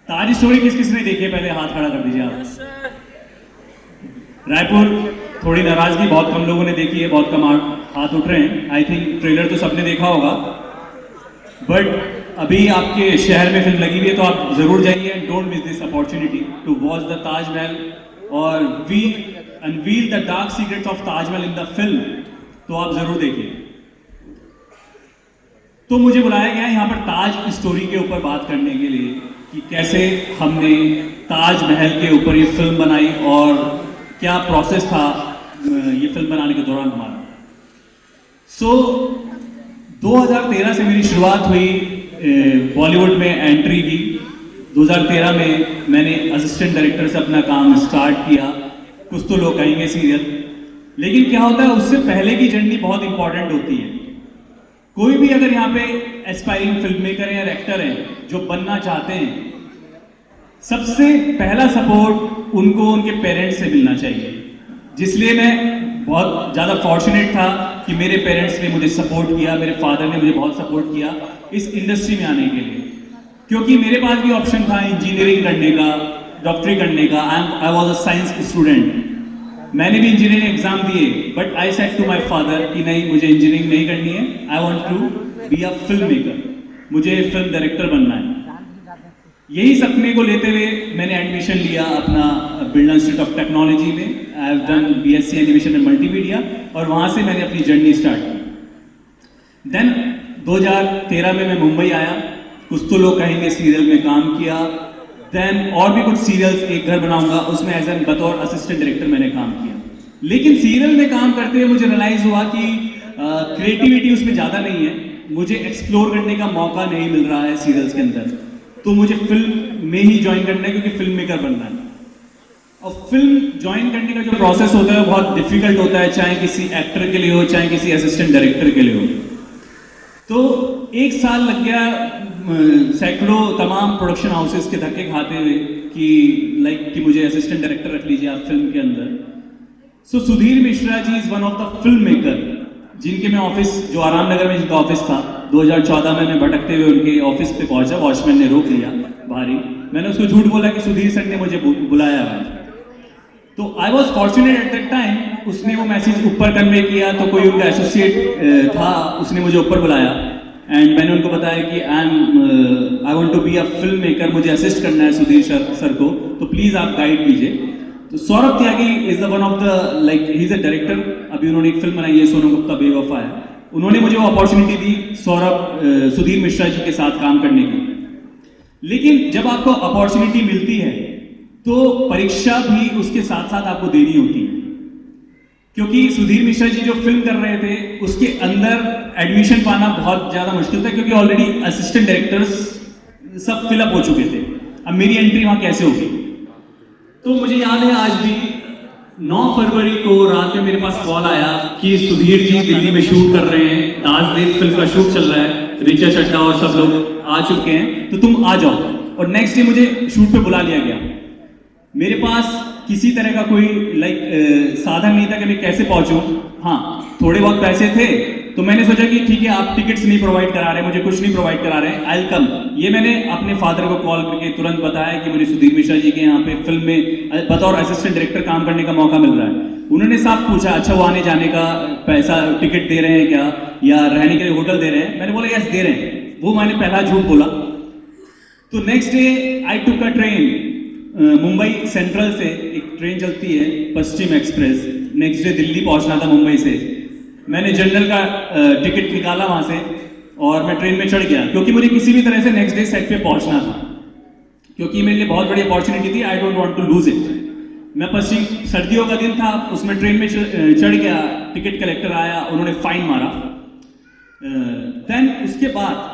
ताज story किस किसने देखी है पहले हाथ खड़ा कर दीजिए आप। रायपुर थोड़ी नाराजगी, बहुत कम लोगों ने देखी है, बहुत कम हाथ उठ रहे हैं। आई थिंक ट्रेलर तो सबने देखा होगा, बट अभी आपके शहर में फिल्म लगी हुई है तो आप जरूर जाइए and don't miss this opportunity to watch the Taj Mahal और we unveil the dark secrets of Taj Mahal in the film. तो आप जरूर देखिए। तो मुझे बुलाया गया यहाँ पर ताज स्टोरी के ऊपर बात करने के लिए कि कैसे हमने ताजमहल के ऊपर ये फिल्म बनाई और क्या प्रोसेस था ये फिल्म बनाने के दौरान हमारा। 2013 से मेरी शुरुआत हुई बॉलीवुड में एंट्री की। 2013 में मैंने असिस्टेंट डायरेक्टर से अपना काम स्टार्ट किया, कुछ तो लोग कहेंगे सीरियल। लेकिन क्या होता है, उससे पहले की जर्नी बहुत इंपॉर्टेंट होती है। कोई भी अगर यहाँ पे एस्पायरिंग फिल्म मेकर है या एक्टर है जो बनना चाहते हैं, सबसे पहला सपोर्ट उनको उनके पेरेंट्स से मिलना चाहिए। जिसलिए मैं बहुत ज़्यादा फॉर्चुनेट था कि मेरे पेरेंट्स ने मुझे सपोर्ट किया, मेरे फादर ने मुझे बहुत सपोर्ट किया इस इंडस्ट्री में आने के लिए। क्योंकि मेरे पास भी ऑप्शन था इंजीनियरिंग करने का, डॉक्टरी करने का। I was a science student, मैंने भी इंजीनियरिंग एग्जाम दिए, but I said to my father कि नहीं, मुझे इंजीनियरिंग नहीं करनी है। I want to be a film maker, मुझे फिल्म डायरेक्टर बनना है। यही सपने को लेते हुए मैंने एडमिशन लिया अपना बिरला इंस्टीट्यूट ऑफ टेक्नोलॉजी में। I have done BSc animation and multimedia और वहां से मैंने अपनी जर्नी स्टार्ट की। देन 2013 में मैं मुंबई आया, कुछ तो लोग कहेंगे सीरियल में काम किया। देन और भी कुछ सीरियल्स, एक घर बनाऊंगा, उसमें एज एन बतौर असिस्टेंट डायरेक्टर मैंने काम किया। लेकिन सीरियल में काम करते हुए मुझे रियलाइज हुआ कि क्रिएटिविटी उसमें ज़्यादा नहीं है, मुझे एक्सप्लोर करने का मौका नहीं मिल रहा है सीरियल्स के अंदर। तो मुझे फिल्म में ही ज्वाइन करना है क्योंकि फिल्म मेकर बनना है। और फिल्म ज्वाइन करने का जो प्रोसेस होता है बहुत डिफिकल्ट होता है, चाहे किसी एक्टर के लिए हो, चाहे किसी असिस्टेंट डायरेक्टर के लिए हो। तो 1 साल लग गया सैकड़ों तमाम प्रोडक्शन हाउसेस के धक्के खाते हुए कि मुझे असिस्टेंट डायरेक्टर रख लीजिए आप फिल्म के अंदर। So Sudhir Mishra ji is one of the film maker जिनके मैं ऑफिस, जो आराम नगर में जिनका ऑफिस था, 2014 में मैं भटकते हुए उनके ऑफिस पे पहुंचा। वॉचमैन ने रोक लिया भारी, मैंने उसको झूठ बोला कि सुधीर सर ने मुझे बुलाया है। तो I was fortunate at that time, उसने वो मैसेज ऊपर कन्वे किया, तो कोई उनका एसोसिएट था, उसने मुझे ऊपर बुलाया एंड मैंने उनको बताया कि I want to be a film maker, मुझे असिस्ट करना है सुधीर सर को, तो प्लीज आप गाइड कीजिए। तो Saurabh Tyagi is the one of the he is a director. अभी उन्होंने एक फिल्म बनाई है सोनम गुप्ता बेवफा है, उन्होंने मुझे वो अपॉर्चुनिटी दी सुधीर मिश्रा जी के साथ काम करने की। लेकिन जब आपको अपॉर्चुनिटी मिलती है तो परीक्षा भी उसके साथ साथ आपको देनी होती है। क्योंकि सुधीर मिश्रा जी जो फिल्म कर रहे थे उसके अंदर एडमिशन पाना बहुत ज्यादा मुश्किल था, क्योंकि ऑलरेडी असिस्टेंट डायरेक्टर्स सब फिलअप हो चुके थे। अब मेरी एंट्री वहां कैसे होगी? तो मुझे याद है आज भी 9 फरवरी को रात में मेरे पास कॉल आया कि सुधीर जी दिल्ली में शूट कर रहे हैं, दासदेव फिल्म का शूट चल रहा है, रिचा चड्ढा और सब लोग आ चुके हैं, तो तुम आ जाओ। और नेक्स्ट डे मुझे शूट पे बुला लिया गया। मेरे पास किसी तरह का कोई साधन नहीं था कि मैं कैसे पहुंचूं। हाँ, थोड़े बहुत पैसे थे तो मैंने सोचा कि ठीक है, आप टिकट्स नहीं प्रोवाइड करा रहे, मुझे कुछ नहीं प्रोवाइड करा रहे, आई विल कम। ये मैंने अपने फादर को कॉल करके तुरंत बताया कि मुझे सुधीर मिश्रा जी के यहाँ पे फिल्म में बतौर असिस्टेंट डायरेक्टर काम करने का मौका मिल रहा है। उन्होंने साफ पूछा, अच्छा वो आने जाने का पैसा, टिकट दे रहे हैं क्या, या रहने के लिए होटल दे रहे हैं? मैंने बोला यस दे रहे हैं। वो मैंने पहला झूठ बोला। तो next day I took a train, Mumbai central से एक ट्रेन चलती है पश्चिम एक्सप्रेस, नेक्स्ट डे दिल्ली पहुंचना था मुंबई से। मैंने जनरल का टिकट निकाला वहां से और मैं ट्रेन में चढ़ गया, क्योंकि मुझे किसी भी तरह से नेक्स्ट डे सेट पे पहुंचना था, क्योंकि मेरे लिए बहुत बड़ी अपॉर्चुनिटी थी। I don't want to lose it. मैं पश्चिम, सर्दियों का दिन था, उसमें ट्रेन में चढ़ गया, टिकट कलेक्टर आया, उन्होंने फाइन मारा। देन उसके बाद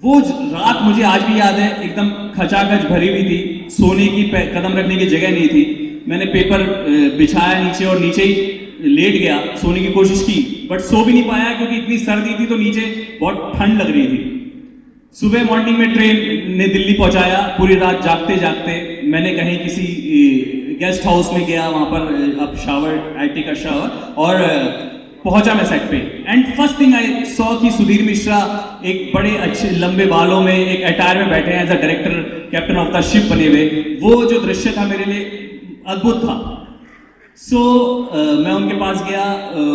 वो रात मुझे आज भी याद है, एकदम खचाखच भरी हुई थी, सोने की कदम रखने की जगह नहीं थी। मैंने पेपर बिछाया नीचे और नीचे ही लेट गया, सोने की कोशिश की, बट सो भी नहीं पाया क्योंकि इतनी सर्दी थी, तो नीचे बहुत ठंड लग रही थी। सुबह मॉर्निंग में ट्रेन ने दिल्ली पहुंचाया। पूरी रात जागते जागते मैंने कहीं किसी गेस्ट हाउस में गया, वहां पर अब शावर, आईटी का शावर, और पहुंचा मैं सेट पे and first thing I saw कि सुधीर मिश्रा एक बड़े अच्छे लंबे बालों में एक अटायर में बैठे हैं as a director captain of the ship बने हुए। वो जो दृश्य था मेरे लिए अद्भुत था। सो मैं उनके पास गया,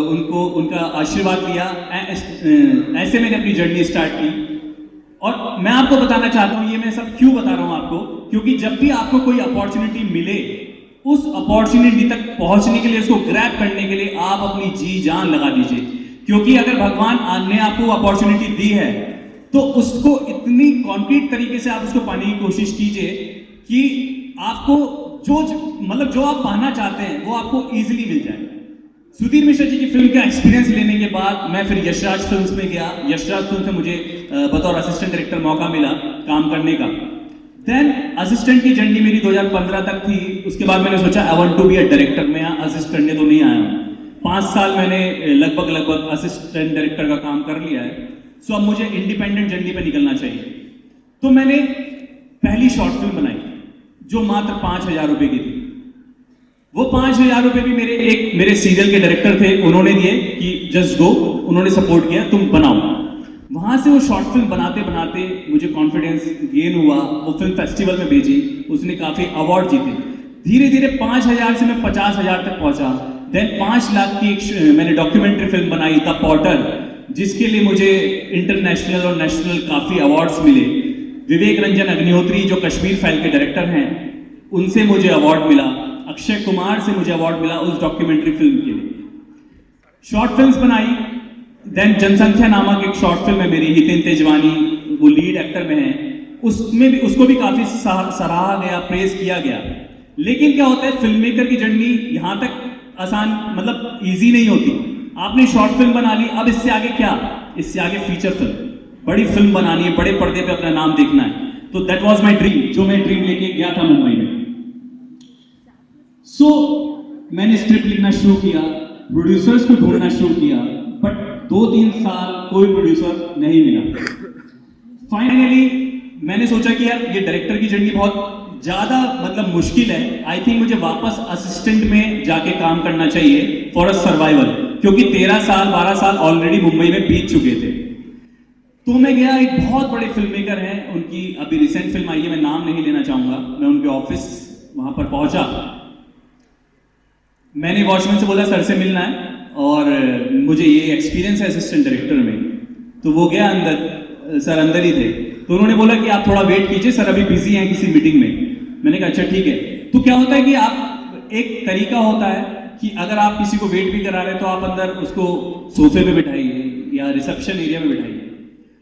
उनको उनका आशीर्वाद लिया। ऐसे मैंने अपनी जर्नी स्टार्ट की। और मैं आपको बताना चाहता हूं, ये मैं सब क्यों बता रहा हूं आपको, क्योंकि जब भी आपको कोई अपॉर्चुनिटी मिले, उस अपॉर्चुनिटी तक पहुंचने के लिए, उसको ग्रैब करने के लिए आप अपनी जी जान लगा दीजिए। क्योंकि अगर भगवान ने आपको अपॉर्चुनिटी दी है तो उसको इतनी कॉन्क्रीट तरीके से आप उसको पाने की कोशिश कीजिए कि आपको जो आप पाना चाहते हैं वो आपको इजीली मिल जाए। सुधीर मिश्रा जी की फिल्म का एक्सपीरियंस लेने के बाद मैं फिर यशराज फिल्म्स में गया। यशराज फिल्म से मुझे बतौर असिस्टेंट डायरेक्टर मौका मिला काम करने का। देन असिस्टेंट की जर्नी मेरी 2015 तक थी। उसके बाद मैंने सोचा I want to be a director. मैं यहाँ असिस्ट करने तो नहीं आया हूँ। 5 साल मैंने लगभग असिस्टेंट डायरेक्टर का काम कर लिया है। सो अब मुझे इंडिपेंडेंट जर्नी पे निकलना चाहिए। तो मैंने पहली शॉर्ट फिल्म बनाई जो मात्र 5,000 रुपए की थी। वो 5,000 रुपए भी मेरे सीरियल के डायरेक्टर थे, उन्होंने दिए कि जस्ट गो, उन्होंने सपोर्ट किया, तुम बनाओ। वहां से वो शॉर्ट फिल्म बनाते बनाते मुझे कॉन्फिडेंस गेन हुआ। वो फिल्म फेस्टिवल में भेजी, उसने काफी अवार्ड जीते। धीरे धीरे 5,000 से मैं 50,000 तक पहुंचा। देन 5 लाख की मैंने डॉक्यूमेंट्री फिल्म बनाई द पॉटर, जिसके लिए मुझे इंटरनेशनल और नेशनल काफी अवार्ड्स मिले। विवेक रंजन अग्निहोत्री जो कश्मीर फाइल के डायरेक्टर हैं, उनसे मुझे अवार्ड मिला। अक्षय कुमार से मुझे अवार्ड मिला उस डॉक्यूमेंट्री फिल्म के लिए। शॉर्ट फिल्म्स बनाई। देन जनसंख्या नामक एक शॉर्ट फिल्म है मेरी, हितेन तेजवानी वो लीड एक्टर में है। उसमें भी उसको भी काफी सराहा गया, प्रेज किया गया। लेकिन क्या होता है, फिल्म मेकर की जर्नी यहां तक आसान मतलब इजी नहीं होती। आपने शॉर्ट फिल्म बना ली, अब इससे आगे क्या? इससे आगे फीचर फिल्म, बड़ी फिल्म बनानी है, बड़े पर्दे पे अपना नाम देखना है। तो दैट वाज माय ड्रीम, जो मैं ड्रीम लेके गया था मुंबई में। सो मैंने स्क्रिप्ट लिखना शुरू किया, प्रोड्यूसर्स को ढूंढना शुरू किया, बट 2-3 साल कोई प्रोड्यूसर नहीं मिला। फाइनली मैंने सोचा कि यार ये डायरेक्टर की जर्नी बहुत ज्यादा मतलब मुश्किल है। आई थिंक मुझे वापस असिस्टेंट में जाके काम करना चाहिए फॉर अ सर्वाइवल, क्योंकि 13 साल 12 साल ऑलरेडी मुंबई में बीत चुके थे। तो मैं गया, एक बहुत बड़े फिल्म मेकर हैं, उनकी अभी रिसेंट फिल्म आई है, मैं नाम नहीं लेना चाहूंगा। मैं उनके ऑफिस वहां पर पहुंचा। मैंने वॉचमैन से बोला सर से मिलना है और मुझे ये एक्सपीरियंस है असिस्टेंट डायरेक्टर में। तो वो गया अंदर, सर अंदर ही थे। तो उन्होंने बोला कि आप थोड़ा वेट कीजिए, सर अभी बिजी हैं किसी मीटिंग में। मैंने कहा अच्छा ठीक है। तो क्या होता है कि आप एक तरीका होता है कि अगर आप किसी को वेट भी करा रहे हैं तो आप अंदर उसको सोफे पे बिठाइए या रिसेप्शन एरिया में बिठाइए।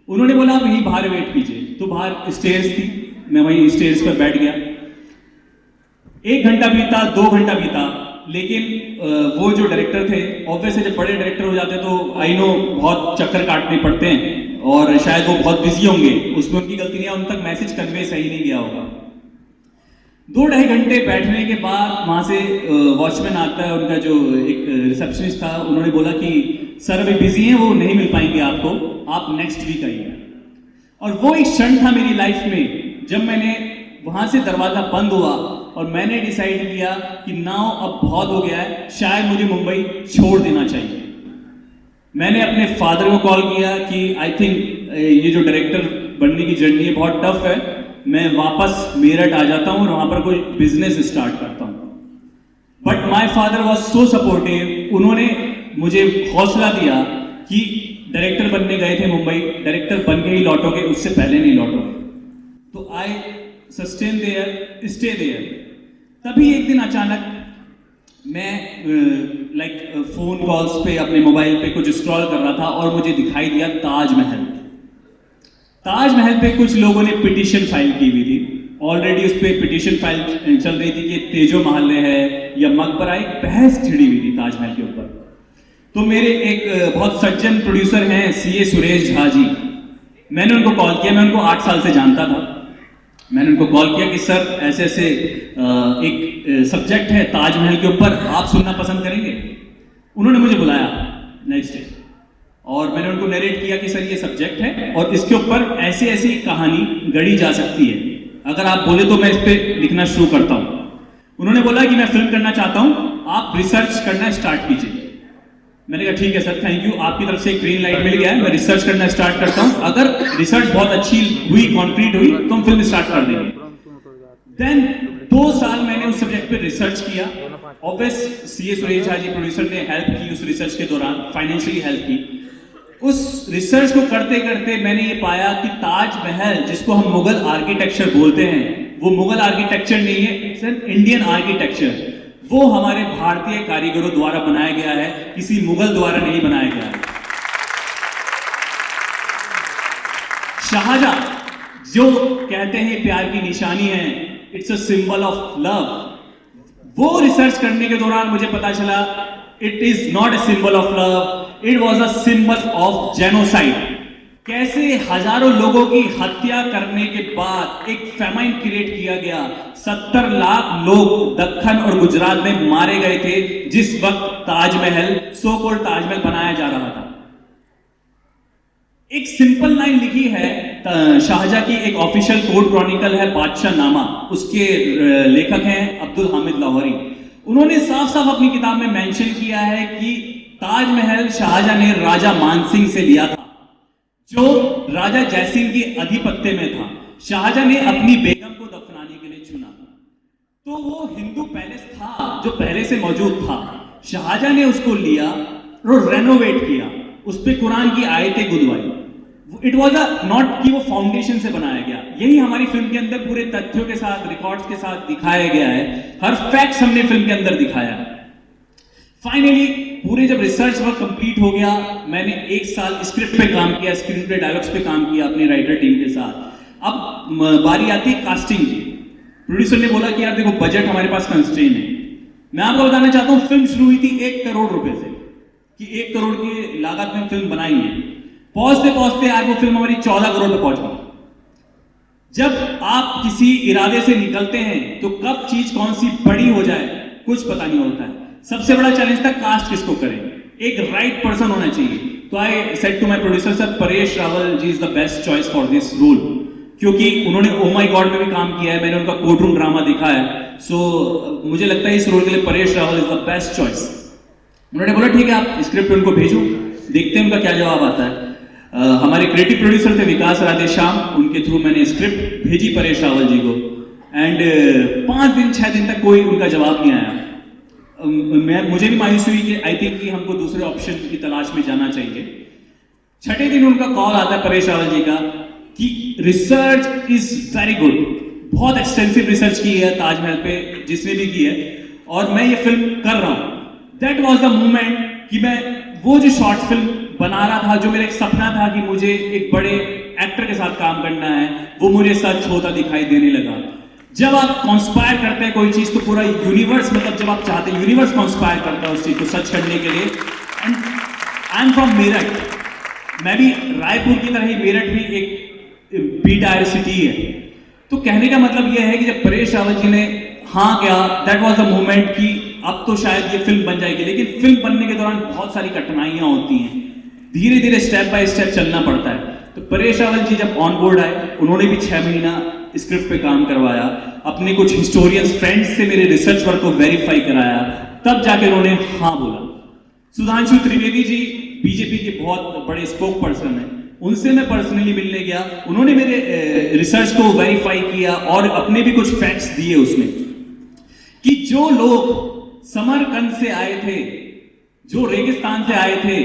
उन्होंने बोला आप यहीं बाहर वेट कीजिए। तो बाहर स्टेयर्स थी, मैं वहीं स्टेयर्स पर बैठ गया। 1 घंटा बीता, 2 घंटा बीता, लेकिन वो जो डायरेक्टर थे, ऑब्वियसली जब बड़े डायरेक्टर हो जाते हैं तो आई नो बहुत चक्कर काटने पड़ते हैं और शायद वो बहुत बिजी होंगे, उसमें उनकी गलती नहीं है, उन तक मैसेज कन्वे सही नहीं गया होगा। 2-2.5 घंटे बैठने के बाद वहां से वॉचमैन आता है, उनका जो एक रिसेप्शनिस्ट था, उन्होंने बोला कि सर अभी बिजी हैं, वो नहीं मिल पाएंगे आपको, आप नेक्स्ट वीक आइए। और वो एक क्षण था मेरी लाइफ में जब मैंने वहां से दरवाजा बंद हुआ और मैंने डिसाइड किया कि नाउ अब बहुत हो गया है, शायद मुझे मुंबई छोड़ देना चाहिए। मैंने अपने फादर को कॉल किया कि आई थिंक ये जो डायरेक्टर बनने की जर्नी है बहुत टफ है, मैं वापस मेरठ आ जाता हूँ और वहां पर कोई बिजनेस स्टार्ट करता हूँ। But my father was so supportive. उन्होंने मुझे हौसला दिया कि डायरेक्टर बनने गए थे मुंबई, डायरेक्टर बन के ही लौटोगे, उससे पहले नहीं लौटोगे। तो आई सस्टेन देयर, स्टे देयर। तभी एक दिन अचानक मैं फोन कॉल्स पे अपने मोबाइल पे कुछ स्क्रॉल कर रहा था और मुझे दिखाई दिया ताजमहल। ताजमहल पे कुछ लोगों ने पिटीशन फाइल की हुई थी। ऑलरेडी उस पर पिटीशन फाइल चल रही थी कि तेजो महल है या मकबरा, एक बहस छिड़ी हुई थी ताजमहल के ऊपर। तो मेरे एक बहुत सज्जन प्रोड्यूसर हैं सीए सुरेश झा जी, मैंने उनको कॉल किया। मैं उनको 8 साल से जानता था। मैंने उनको कॉल किया कि सर ऐसे ऐसे एक सब्जेक्ट है ताजमहल के ऊपर, आप सुनना पसंद करेंगे? उन्होंने मुझे बुलाया नेक्स्ट डे और मैंने उनको नरेट किया कि सर ये सब्जेक्ट है और इसके ऊपर ऐसी ऐसी कहानी गढ़ी जा सकती है, अगर आप बोले तो मैं इस पर लिखना शुरू करता हूं। उन्होंने बोला कि मैं फिल्म करना चाहता हूं, आप रिसर्च करना स्टार्ट कीजिए। मैंने कहा ठीक है सर, थैंक यू, आपकी तरफ से एक ग्रीन लाइट मिल गया है, मैं रिसर्च करना स्टार्ट करता हूं, अगर रिसर्च बहुत अच्छी हुई, कॉन्क्रीट हुई, तो हम फिल्म स्टार्ट कर देंगे। देन 2 साल मैंने उस सब्जेक्ट पे रिसर्च किया। Obvious CA Suresh Jha ji producer ने हेल्प की उस रिसर्च के दौरान, फाइनेंशियली हेल्प की। उस रिसर्च को करते करते मैंने ये पाया कि ताजमहल, जिसको हम मुगल आर्किटेक्चर बोलते हैं, वो मुगल आर्किटेक्चर नहीं है, इट्स एन इंडियन आर्किटेक्चर। वो हमारे भारतीय कारीगरों द्वारा बनाया गया है, किसी मुगल द्वारा नहीं बनाया गया है। शाहजहां जो कहते हैं प्यार की निशानी है, it's a symbol of love, वो रिसर्च करने के दौरान मुझे पता चला it is not a symbol of love, it was a symbol of genocide. कैसे हजारों लोगों की हत्या करने के बाद एक फैमाइन क्रिएट किया गया, 70 लाख लोग दक्कन और गुजरात में मारे गए थे जिस वक्त ताजमहल, सो कॉल्ड ताजमहल बनाया जा रहा था। एक सिंपल लाइन लिखी है शाहजहां की, एक ऑफिशियल कोर्ट क्रॉनिकल है बादशाह नामा, उसके लेखक हैं अब्दुल हामिद लाहौरी। उन्होंने साफ साफ अपनी किताब में मेंशन किया है कि ताजमहल शाहजहां ने राजा मानसिंह से लिया था, जो राजा जयसिंह के आधिपत्य में था। शाहजहां ने अपनी बेगम को दफनाने के लिए चुना, तो वो हिंदू पैलेस था जो पहले से मौजूद था, शाहजहां ने उसको लिया और रेनोवेट किया, उस पे कुरान की आयतें गुदवाई। इट वॉज अ नॉट कि वो फाउंडेशन से बनाया गया। यही हमारी फिल्म के अंदर पूरे तथ्यों के साथ, रिकॉर्ड्स के साथ दिखाया गया है, हर फैक्ट हमने फिल्म के अंदर दिखाया। फाइनली पूरे जब रिसर्च वर्क कंप्लीट हो गया, मैंने 1 साल स्क्रिप्ट पे काम किया, स्क्रीन पे डायलॉग्स पे काम किया अपनी राइटर टीम के साथ। अब बारी आती है कास्टिंग की। प्रोड्यूसर ने बोला कि यार देखो बजट हमारे पास कंस्ट्रेन है। मैं आपको बताना चाहता हूं फिल्म शुरू हुई थी 1 करोड़ रुपए से, कि 1 करोड़ की लागत में फिल्म बनाएंगे। पहुंचते पहुंचते आज वो फिल्म हमारी 14 करोड़ पे पहुंच गई। जब आप किसी इरादे से निकलते हैं तो कब चीज कौन सी बड़ी हो जाए कुछ पता नहीं होता है। सबसे बड़ा चैलेंज था कास्ट किसको करें, एक राइट पर्सन होना चाहिए। तो I said to my producer sir, Paresh Rawal ji is the best choice for this role, क्योंकि उन्होंने ओ माय गॉड में भी काम किया है, मैंने उनका कोर्ट रूम ड्रामा दिखा है, सो मुझे लगता है इस रोल के लिए Paresh Rawal is the best choice. उन्होंने बोला ठीक है आप स्क्रिप्ट उनको भेजो, देखते हैं उनका क्या जवाब आता है। हमारे क्रिएटिव प्रोड्यूसर थे विकास राधेश्याम, उनके थ्रू मैंने स्क्रिप्ट भेजी परेश रावल जी को, एंड 5 दिन 6 दिन तक कोई उनका जवाब नहीं आया। मुझे भी मायूस हुई कि आई थिंक कि हमको दूसरे ऑप्शन की तलाश में जाना चाहिए। 6ठे दिन उनका कॉल आता है परेश रावल जी का कि रिसर्च इज वेरी गुड, बहुत एक्सटेंसिव रिसर्च की है ताजमहल पे जिसने भी की है, और मैं ये फिल्म कर रहा हूं। दैट वॉज द मोमेंट कि मैं वो जो शॉर्ट फिल्म बना रहा था, जो मेरा एक सपना था कि मुझे एक बड़े एक्टर के साथ काम करना है, वो मुझे सच होता दिखाई देने लगा। जब आप कॉन्स्पायर करते हैं कोई चीज तो पूरा यूनिवर्स, मतलब जब आप चाहते हैं यूनिवर्स कॉन्स्पायर करता है उस चीज को सच करने के लिए। And I am from Meerut, मैं भी रायपुर की तरह ही मेरठ भी एक बी टायर सिटी है। तो कहने का मतलब यह है कि जब परेश रावल जी ने हाँ क्या, दैट वाज द मोमेंट कि अब तो शायद ये फिल्म बन जाएगी। लेकिन फिल्म बनने के दौरान बहुत सारी कठिनाइयां होती हैं, धीरे धीरे स्टेप बाय स्टेप चलना पड़ता है। तो परेश रावल जी जब ऑन बोर्ड आए, उन्होंने भी 6 महीना स्क्रिप्ट पे काम करवाया, अपने कुछ हिस्टोरियंस फ्रेंड्स से मेरे रिसर्च वर्क को वेरीफाई कराया, तब जाके उन्होंने हाँ बोला। सुधांशु त्रिवेदी जी बीजेपी के बहुत बड़े स्पोक पर्सन हैं, उनसे मैं पर्सनली मिलने गया, उन्होंने मेरे रिसर्च को वेरीफाई किया और अपने भी कुछ फैक्ट्स दिए उसमें, कि जो लोग समरकंद से आए थे, जो रेगिस्तान से आए थे,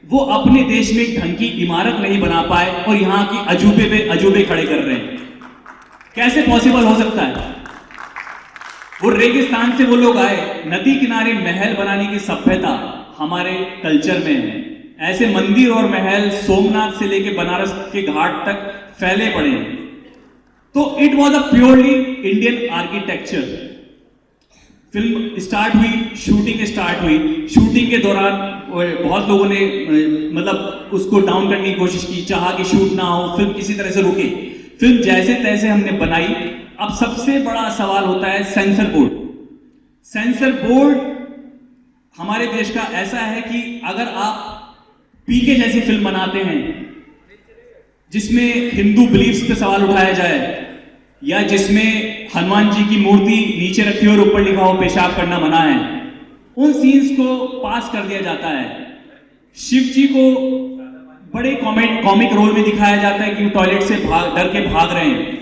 वो अपने देश में एक ढंग की इमारत नहीं बना पाए और यहां की अजूबे पे अजूबे खड़े कर रहे हैं। कैसे पॉसिबल हो सकता है? वो रेगिस्तान से वो लोग आए, नदी किनारे महल बनाने की सभ्यता हमारे कल्चर में है। ऐसे मंदिर और महल सोमनाथ से लेके बनारस के घाट तक फैले पड़े हैं। तो it was a purely Indian architecture. Film start हुई, शूटिंग स्टार्ट हुई। शूटिंग के दौरान बहुत लोगों ने मतलब उसको डाउन करने की कोशिश की, चाहा कि शूट ना हो, फिल्म किसी तरह से रुके। फिल्म जैसे तैसे हमने बनाई। अब सबसे बड़ा सवाल होता है सेंसर बोर्ड। सेंसर बोर्ड हमारे देश का ऐसा है कि अगर आप पीके जैसी फिल्म बनाते हैं जिसमें हिंदू बिलीफ्स पे सवाल उठाया जाए, या जिसमें हनुमान जी की मूर्ति नीचे रखी हो और ऊपर लिखा हो पेशाब करना मना है, उन सीन्स को पास कर दिया जाता है। शिव जी को बड़े कॉमिक रोल में दिखाया जाता है कि वो टॉयलेट से डर के भाग रहे हैं,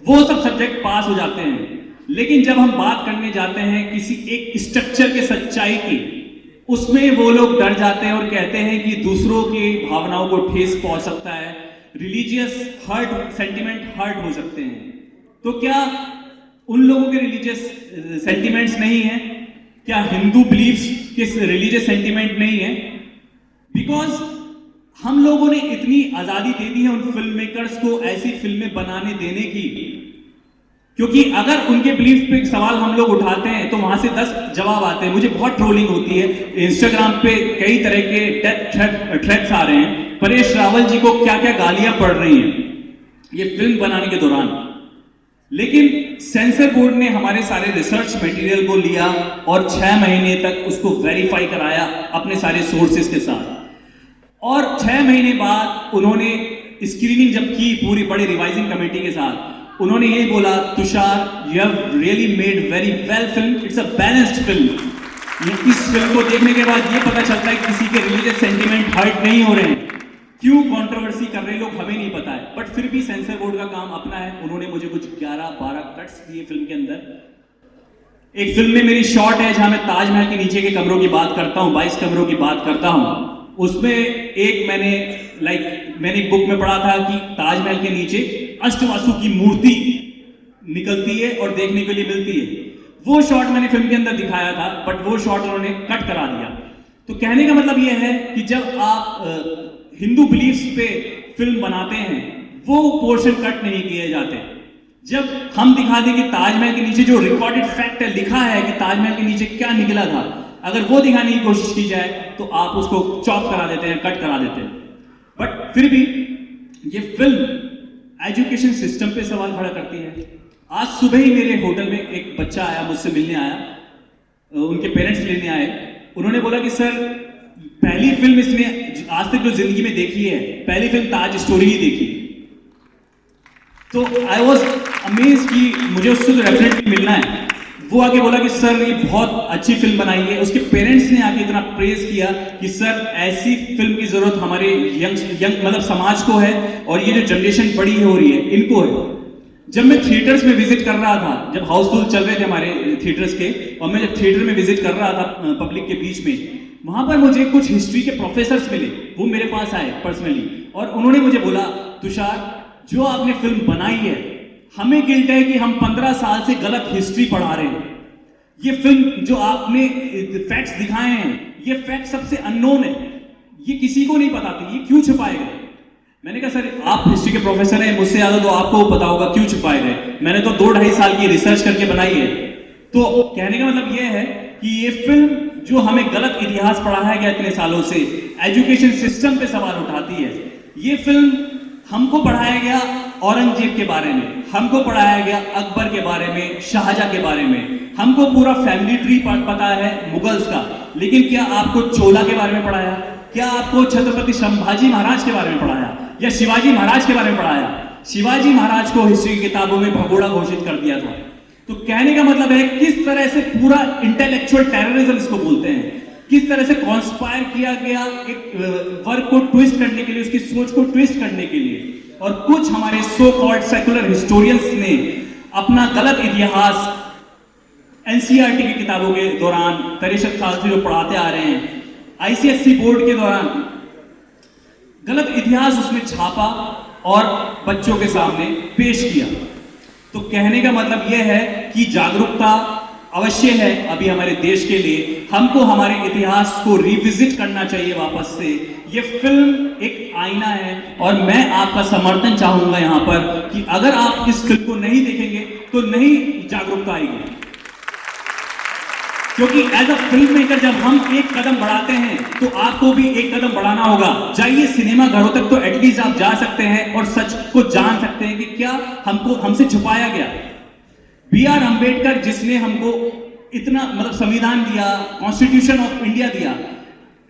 वो सब सब्जेक्ट पास हो जाते हैं। लेकिन जब हम बात करने जाते हैं किसी एक स्ट्रक्चर के सच्चाई की, उसमें वो लोग डर जाते हैं और कहते हैं कि दूसरों की भावनाओं को ठेस पहुंच सकता है, रिलीजियस सेंटिमेंट हर्ट हो सकते हैं। तो क्या उन लोगों के रिलीजियस सेंटिमेंट्स नहीं है? क्या हिंदू बिलीफ्स के रिलीजियस सेंटिमेंट नहीं है? बिकॉज हम लोगों ने इतनी आजादी दे दी है उन फिल्म मेकर्स को ऐसी फिल्में बनाने देने की, क्योंकि अगर उनके बिलीफ पे सवाल हम लोग उठाते हैं तो वहां से 10 जवाब आते हैं। मुझे बहुत ट्रोलिंग होती है इंस्टाग्राम पे, कई तरह के डेथ थ्रेट्स आ रहे हैं, परेश रावल जी को क्या क्या गालियां पड़ रही हैं ये फिल्म बनाने के दौरान। लेकिन सेंसर बोर्ड ने हमारे सारे रिसर्च मटेरियल को लिया और 6 महीने तक उसको वेरीफाई कराया अपने सारे सोर्सेस के साथ, और 6 महीने बाद उन्होंने स्क्रीनिंग जब की पूरी बड़ी रिवाइजिंग कमेटी के साथ, उन्होंने ये बोला, Tushar you have really made very well film, it's a balanced film. इस फिल्म को देखने के बाद ये पता चलता है कि किसी के रिलीजियस सेंटिमेंट हर्ट नहीं हो रहे हैं। क्यों कंट्रोवर्सी कर रहे लोग हमें नहीं पता है, बट फिर भी सेंसर बोर्ड का काम अपना है। उन्होंने मुझे कुछ 11-12 कट्स दिए फिल्म के अंदर। एक फिल्म में मेरी शॉट है जहां मैं ताजमहल के नीचे के कमरों की बात करता हूं, 22 कमरों की बात करता हूं। उसमें एक मैंने एक बुक में पढ़ा था कि ताजमहल के नीचे अष्टवासु की मूर्ति निकलती है और देखने के लिए मिलती है। वो शॉट मैंने फिल्म के अंदर दिखाया था, बट वो शॉट उन्होंने कट करा दिया। तो कहने का मतलब यह है कि जब आप हिंदू बिलीफ्स पे फिल्म बनाते हैं, वो पोर्शन कट नहीं किए जाते। जब हम दिखा दें कि ताजमहल के नीचे जो रिकॉर्डेड फैक्ट है, लिखा है कि ताजमहल के नीचे क्या निकला था, अगर वो दिखाने की कोशिश की जाए तो आप उसको चॉप करा देते हैं, कट करा देते हैं। बट फिर भी ये फिल्म एजुकेशन सिस्टम पे सवाल खड़ा करती है। आज सुबह ही मेरे होटल में एक बच्चा आया, मुझसे मिलने आया, उनके पेरेंट्स लेने आए। उन्होंने बोला कि सर पहली फिल्म इसने आज तक जो जिंदगी में देखी है, पहली फिल्म ताज स्टोरी ही देखी। तो आई वॉज अमेज कि मुझे उससे तो डेफिनेटली मिलना है। वो आके बोला कि सर ये बहुत अच्छी फिल्म बनाई है। उसके पेरेंट्स ने आके इतना प्रेज किया कि सर ऐसी फिल्म की जरूरत हमारे यंग मतलब समाज को है, और ये जो जनरेशन बड़ी हो रही है इनको है। जब मैं थिएटर्स में विजिट कर रहा था, जब हाउसफुल चल रहे थे हमारे थिएटर्स के, और मैं जब थिएटर में विजिट कर रहा था पब्लिक के बीच में, वहां पर मुझे कुछ हिस्ट्री के प्रोफेसर्स मिले। वो मेरे पास आए पर्सनली और उन्होंने मुझे बोला, तुषार जो आपने फिल्म बनाई है, हमें गिल्ट है कि हम 15 साल से गलत हिस्ट्री पढ़ा रहे हैं। ये फिल्म जो आपने फैक्ट्स दिखाए हैं, ये फैक्ट सबसे अननोन है, ये किसी को नहीं पता था, ये क्यों छुपाए गए? मैंने कहा सर आप हिस्ट्री के प्रोफेसर हैं, मुझसे ज्यादा तो आपको पता होगा क्यों छुपाए गए। मैंने तो 2-2.5 साल की रिसर्च करके बनाई है। तो कहने का मतलब यह है कि ये फिल्म जो हमें गलत इतिहास पढ़ाया गया इतने सालों से, एजुकेशन सिस्टम पे सवाल उठाती है। ये फिल्म हमको पढ़ाया गया औरंगजेब के बारे में, हमको पढ़ाया गया अकबर के बारे में, शाहजहां के बारे में, हमको पूरा फैमिली ट्री पता है मुगल्स का, लेकिन क्या आपको चोला के बारे में पढ़ाया? क्या आपको छत्रपति संभाजी महाराज के बारे में पढ़ाया या शिवाजी महाराज के बारे में पढ़ाया? शिवाजी महाराज को हिस्ट्री की किताबों में भगोड़ा घोषित कर दिया था। तो कहने का मतलब है किस तरह से पूरा इंटेलेक्चुअल टेररिज्म इसको बोलते हैं, किस तरह से कॉन्स्पायर किया गया एक वर्क को ट्विस्ट करने के लिए, उसकी सोच को ट्विस्ट करने के लिए। और कुछ हमारे सो कॉल्ड सेकुलर हिस्टोरियंस ने अपना गलत इतिहास एनसीईआरटी की किताबों के दौरान 63 साल से जो पढ़ाते आ रहे हैं, आईसीएसई बोर्ड के दौरान गलत इतिहास उसमें छापा और बच्चों के सामने पेश किया। तो कहने का मतलब यह है कि जागरूकता अवश्य है अभी हमारे देश के लिए। हमको हमारे इतिहास को रिविजिट करना चाहिए वापस से। ये फिल्म एक आईना है और मैं आपका समर्थन चाहूंगा यहां पर कि अगर आप इस फिल्म को नहीं देखेंगे तो नहीं जागरूकता आएगी। क्योंकि एज अ फिल्म मेकर जब हम एक कदम बढ़ाते हैं तो आपको भी एक कदम बढ़ाना होगा। जाइए सिनेमा घरों तक तो एटलीस्ट आप जा सकते हैं और सच को जान सकते हैं कि क्या हमसे छुपाया गया। B.R. अंबेडकर जिसने हमको इतना मतलब संविधान दिया, कॉन्स्टिट्यूशन ऑफ इंडिया दिया,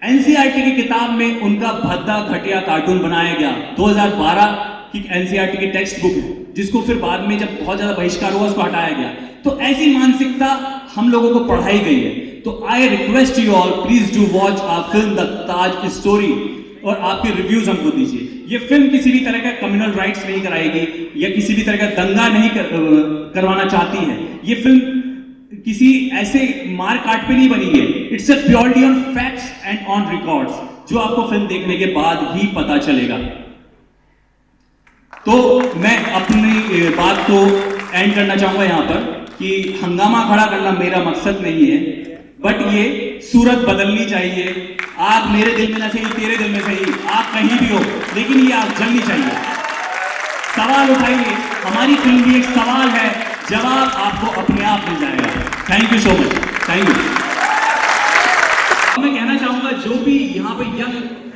एनसीईआरटी की किताब में उनका भद्दा घटिया कार्टून बनाया गया। 2012 की एनसीईआरटी की टेक्स्ट बुक है, जिसको फिर बाद में जब बहुत ज्यादा बहिष्कार हुआ उसको हटाया गया। तो ऐसी मानसिकता हम लोगों को पढ़ाई गई है। तो I request you all, please do watch our film the Taj story और आपके रिव्यूज हमको दीजिए। ये फिल्म किसी भी तरह का कम्युनल राइट्स नहीं कराएगी या किसी भी तरह का दंगा नहीं करवाना चाहती है। ये फिल्म किसी ऐसे मार काट पे नहीं बनी है। It's a purely on facts and on records, जो आपको फिल्म देखने के बाद ही पता चलेगा। तो मैं अपनी बात को एंड करना चाहूंगा यहां पर कि हंगामा खड़ा करना मेरा मकसद नहीं है, बट ये सूरत बदलनी चाहिए। आग मेरे दिल में ना सही, तेरे दिल में सही, आग कहीं भी हो, लेकिन ये आग जलनी चाहिए। सवाल उठाइए, हमारी फिल्म भी एक सवाल है, जवाब आपको अपने आप मिल जाएगा। Thank you so much, thank you. मैं कहना चाहूंगा जो भी यहाँ पे यंग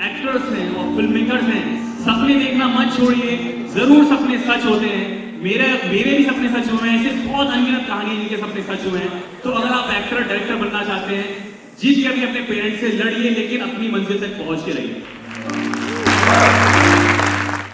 एक्टर्स हैं और फिल्म मेकर्स हैं, सपने देखना मत छोड़िए। जरूर सपने सच होते हैं, मेरे भी सपने सच हुए हैं, ऐसे बहुत अनगिनत कहानी जिनके सपने सच हुए हैं। तो अगर आप एक्टर डायरेक्टर बनना चाहते हैं, जीत के भी अपने पेरेंट्स से लड़िए, लेकिन अपनी मंजिल तक पहुंच के रहिए।